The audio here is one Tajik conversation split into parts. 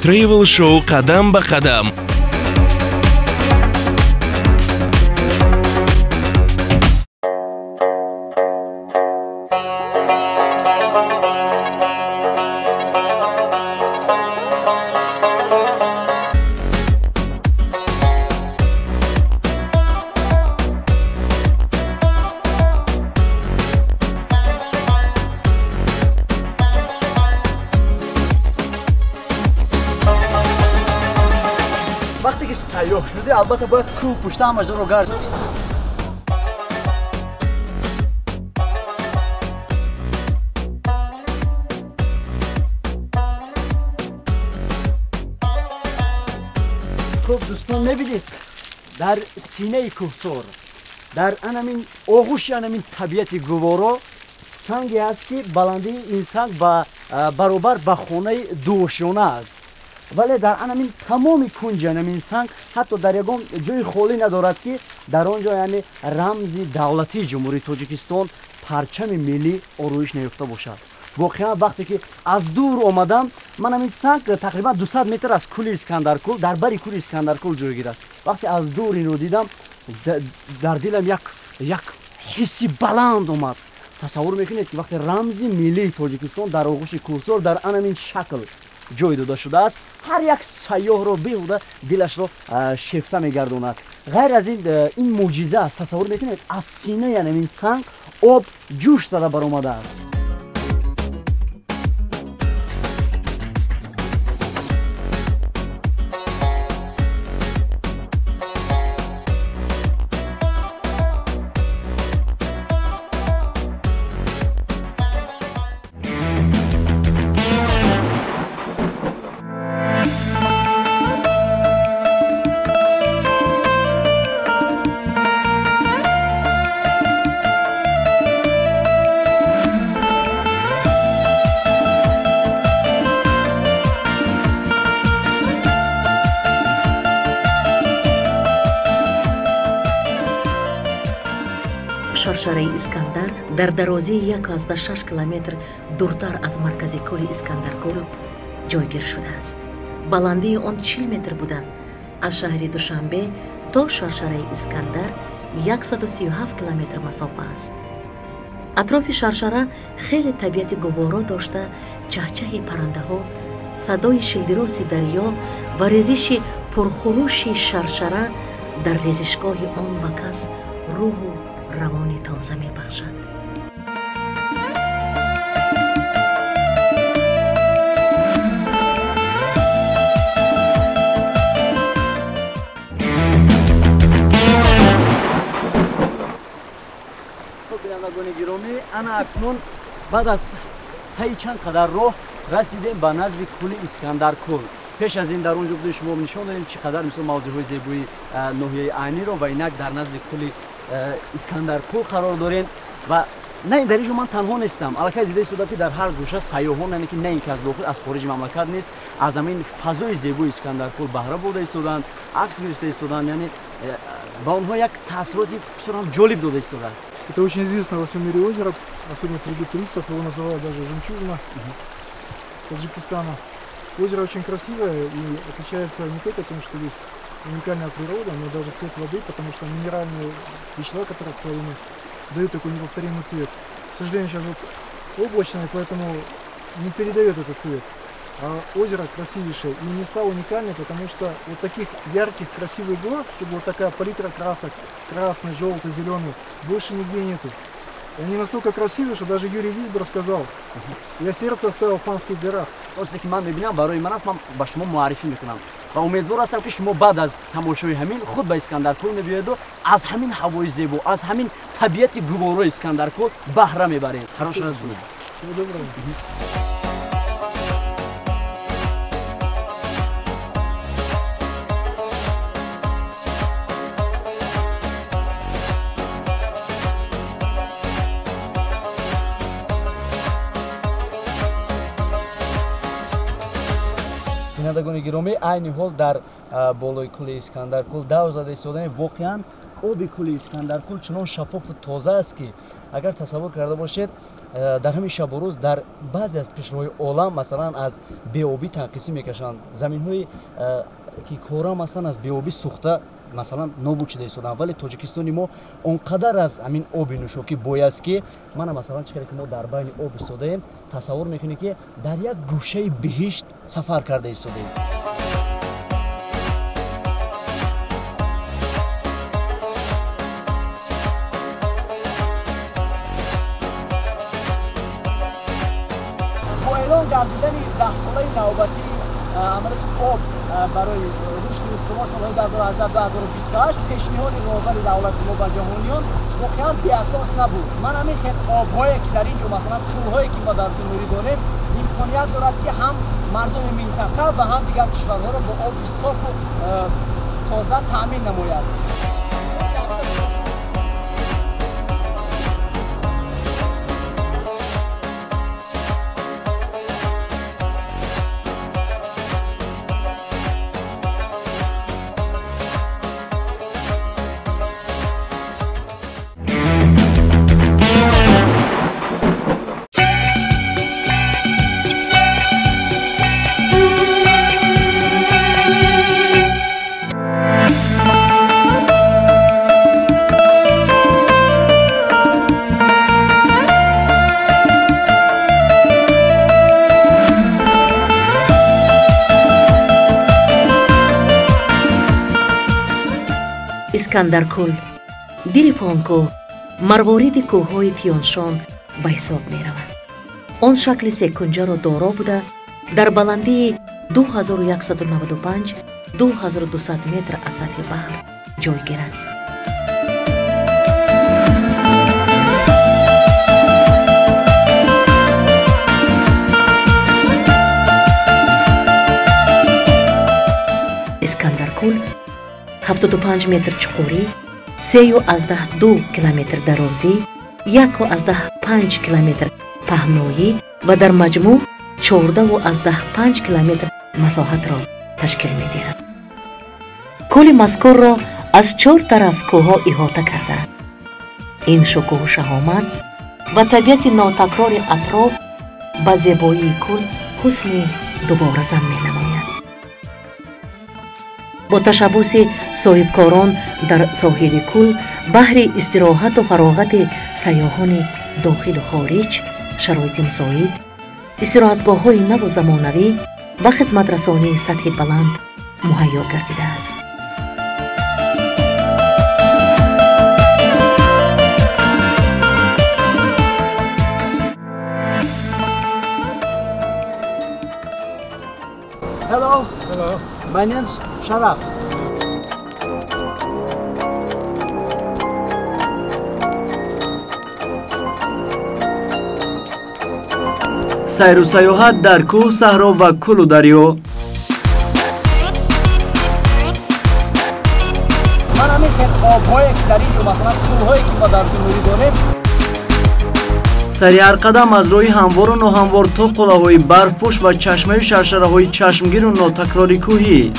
Travel Show qadam ba qadam. وقتی که سیاه شده البته باید کوه پشت هم رو گرد خب دوستان میبینید در سینه کوهسار در انمین آغوش انمین طبیعت گوارا سنگی است که بلندی این سنگ برابر به خانه دوشانه است ولی در انمین تمام کنج انمین سنگ حتی در یگان جای خالی ندارد که در آنجا یعنی رمز دولتی جمهوری تاجیکستان پرچم ملی آرویش نیفته باشد. واقعا وقتی که از دور آمدم من همین سنگ تقریبا 200 متر از کوه اسکندرکل در بری کوه اسکندرکل جایگیر است. وقتی از دور اینو دیدم در دلم یک حسی بلند اومد. تصور میکنید که وقتی رمز ملی تاجیکستان در آغوش کوهسار در همین شکل جای داده شده است هر یک سیاح رو بیهوده دلش رو شیفته میگرداند. غیر از این معجزه است. تصور میکنید از سینه یعنی این سنگ آب جوش زده برآمده است. شرشره اسکندر در درازی 1.6 کیلومتر دورتر از مرکز کوه اسکندرکل جایگیر شده است. بلندی آن 40 متر بوده. از شهر دوشنبه تا شرشره اسکندر 137 کیلومتر مسافه است. اطراف شرشره خیلی طبیعت گوارا داشته، چهچه پرنده ها، صدای شلدراس دریا و ریزش پرخروش شرشره در ریزشگاه آن و کس روح و روان تازه می بخشد. خب بینندگان گرامی انا اکنون بعد از طی چند قدر راه رسیدیم به نزد کوه اسکندرکل. پیش از این در اونجا بوده شما نشون دادیم چقدر مثل موضوعهای زیبایی ناحیه عینی رو و اینک در نزد کوه اسکندرکل قرار داریم و نه در اینجا من تنها نیستم. البته دیده شده که در هر گوشه سیاحان یعنی که نه اینکه از داخل از خارج مملکت نیست از همین فضای زیبای اسکندرکل بهره برده ایستادند، عکس گرفته ایستادند، یعنی با اونها یک تاثیراتی بسیار جالب داده ایستادند. Это очень известное во всем мире озеро, особенно среди туристов, его называют даже жемчужина Таджикистана. Озеро очень красивое и отличается не только тем, что здесь уникальная природа, но даже цвет воды, потому что минеральные вещества, которые в воде дают такой неповторимый цвет. К сожалению, сейчас вот облачно, поэтому не передает этот цвет. А озеро красивейшее и места уникальные, потому что вот таких ярких, красивых гор, чтобы вот такая палитра красок, красный, желтый, зеленый, больше нигде нету. И они настолько красивые, что даже Юрий Висбор сказал, я сердце оставил в Фанских горах. راست که من میبینم برای من است من با شما معرفی میکنم و امیدوار هستم که شما بعد از تماشای همین خود به اسکندرکل میبینید و از همین هوای زیبا از همین طبیعت گوارای اسکندرکل بهره میبرید. خراب شد دنیا. بینندگان گرامی عین حال در بالای کوه اسکندرکل دو زده ایستادیم. واقعا آب کولی اسکندرکل چنان شفاف و تازه است که اگر تصور کرده باشید در همین شب و روز در بعضی از کشورهای عالم مثلا از بی‌آبی تنقیسی میکشند. زمین‌های که کورا مثلا از بی‌آبی سوخته مثلا نابود شده ایستادن، ولی تاجیکستانی ما اونقدر از همین آب نوشابه بوی است که من مثلا چقدر که ما در بین آب ایستادیم تصور میکنی که در یک گوشه بهشت سفر کرده ایستادیم. با اعلام گردیدن 10 ساله نوبتی عملیات آب برای رشد استوار سالهای 2018-2028 پیشنهاد راهبر دولت ما به جهانیان واقعا بی اساس نبود. من همین خیلی آب‌هایی که در اینجا مثلا کول‌هایی که ما در جنوبی داریم امکانیت دارد که هم مردم منطقه و هم دیگر کشورها را با آب صاف و تازه تامین نماید. искандаркул дили понко марвориди кӯҳҳои тиёншон ба ҳисоб меравад. он шакли секунҷаро доро буда дар баландии 2195-2200 метр аз сатҳи баҳр ҷойгир аст. искандаркул 75 метр чуқурӣ, 3.2 километр дарозӣ, 1.5 километр паҳноӣ ва дар маҷмӯъ 14.5 километр масоҳатро ташкил медиҳад. кӯли мазкурро аз 4 тараф кӯҳҳо иҳота кардаанд. ин шукӯҳу шаҳомат ва табиати нотакрори атроф ба зебоии кӯл ҳусни дуборазам менамояд. با تشبوس صاحبکاران در ساحل کل، بحر استراحت و فراغت سیاحان داخل و خارج، شرایط مساعد، استراحتگاه‌های نو و زمانوی و خدمت رسانی سطح بلند مهیا گردیده است. Hello. Hello. My name's Sharaf. سیر و سیاحت در کوه، صحرا و کل و دریا. من همین آب‌هایی که در اینجا مثلا کول‌هایی که ما در جنوبی داریم سری هر قدم از روی هموار و ناهموار تا قله‌های برفپوش و چشمه و شرشره‌های چشمگیر و ناتکراری کوهی.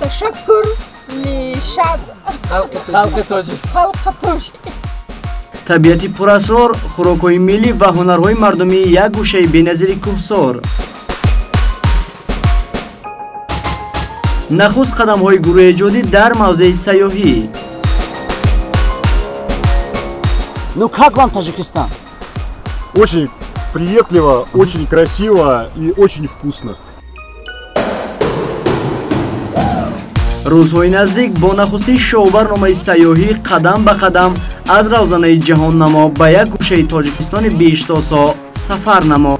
تشکر لشعب خلق تاجیک. طبیعتی پراسرار، خوراک‌های ملی و هنرهای مردمی یک گوشه بی‌نظیر کوهسار. نخست قدم‌های گروه ایجادی در موضع سیاحی. Ну как вам Таджикистан? Очень приветливо, очень красиво и очень вкусно. روزهای نزدیک با نخستی شوبرنامه سیاحی قدم به قدم از روزنه جهان نما به یک گوشه تاجیکستان بیشتاسا سفر نما.